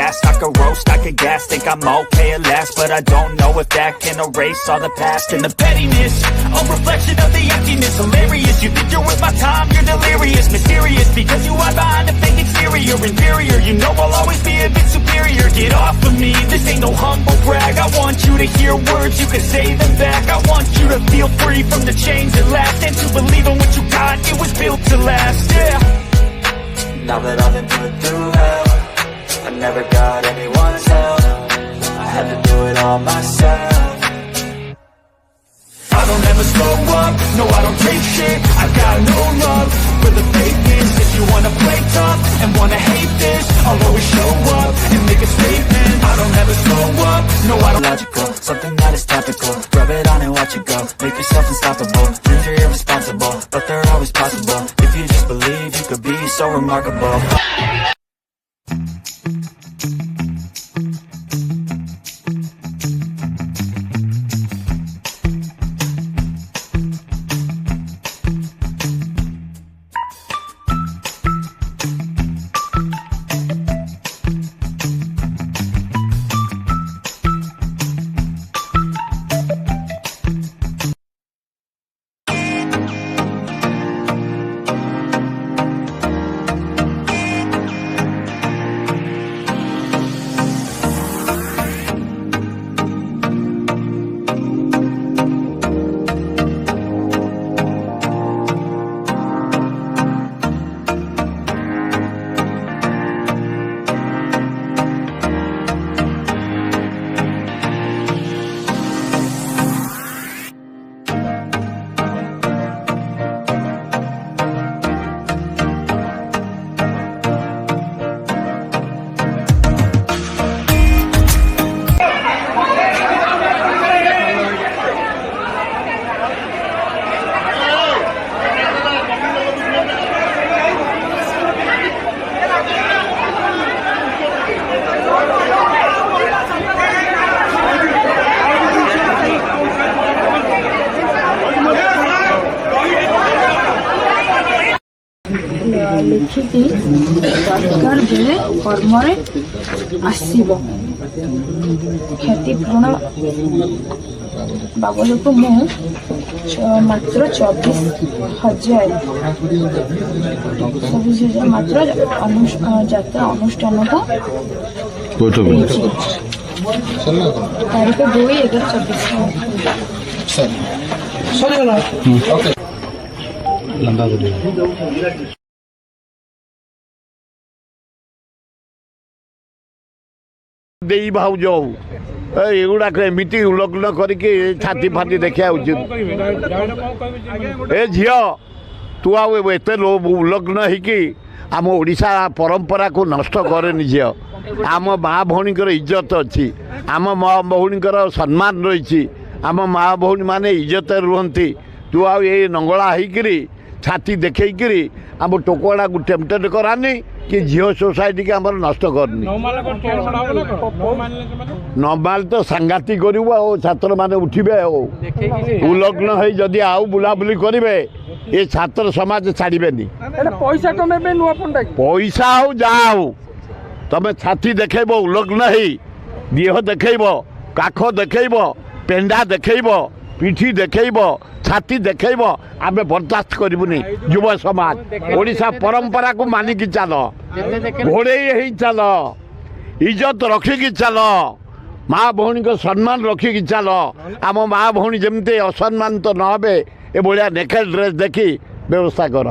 fast. I could roast, I could gas, think I'm okay at last, but I don't know if that can erase all the past. And the pettiness, a reflection of the emptiness. Hilarious, you think you're worth my time, you're delirious. Mysterious, because you hide behind a fake exterior. Inferior, you know I'll always be a bit superior. Get off of me, this ain't no humble brag. I want you to hear words, you can say them back. I want you to feel free from the chains that last, and to believe in what you got, it was built to last, yeah. Now that I've been put through hell, I never got anyone's help. I had to do it all myself. I don't ever slow up, no I don't take shit. I got no love for the fakeness. If you wanna play tough and wanna hate this, I'll always show up and make a statement. I don't ever slow up, no I don't. Logical, something that is topical. Rub it on and watch it go. Make yourself unstoppable. Dreams are irresponsible, but they're always possible. If you just believe, you could be so remarkable. लिखिकी दरकार बेले कर्म आसब क्षतिपूर्ण बाबद को मात्र 24,000 मात्र जात्रा अनुष्ठान को तारीख 2/11/24 देई भाव जो एगुड़ाक एमती उल्लग्न करके छाती फाती देखा उचित ए झील तू आते उल्लग्न होकि आम ओडिशा परंपरा को नष्ट करेनि झील आम माँ भौणी इज्जत अच्छी आम माँ भौणी सम्मान रही आम माँ भौणी मैंने इज्जत रुहति तू आ नंगला होकि छाती देखी आम टोकड़ा को टेम्पटेड करानी कि झील सोसाइटी के आम नष्ट करनी नमाल तो सांगाती करूँ छात्र मैंने उठे उल्लग्न हो जदि आउ बुलाबुली करेंगे ये छात्र समाज छाड़े पैसा हो जहाँ हो तुम छाती देखेब उल्लग्न हो देह देखेब काख देखेब पेंडा देखेब पिठी देखेब छाती देखेब आमे बर्दाश्त करूनी युव समाज ओडिशा परंपरा को मानिकी चल घोड़े ही चल इज्जत रखिकी चल माँ भौणी को सम्मान रखिकी चल आम माँ भौणी जमती असम्मान तो न हे ए भाया नेकेड ड्रेस देखी व्यवस्था कर।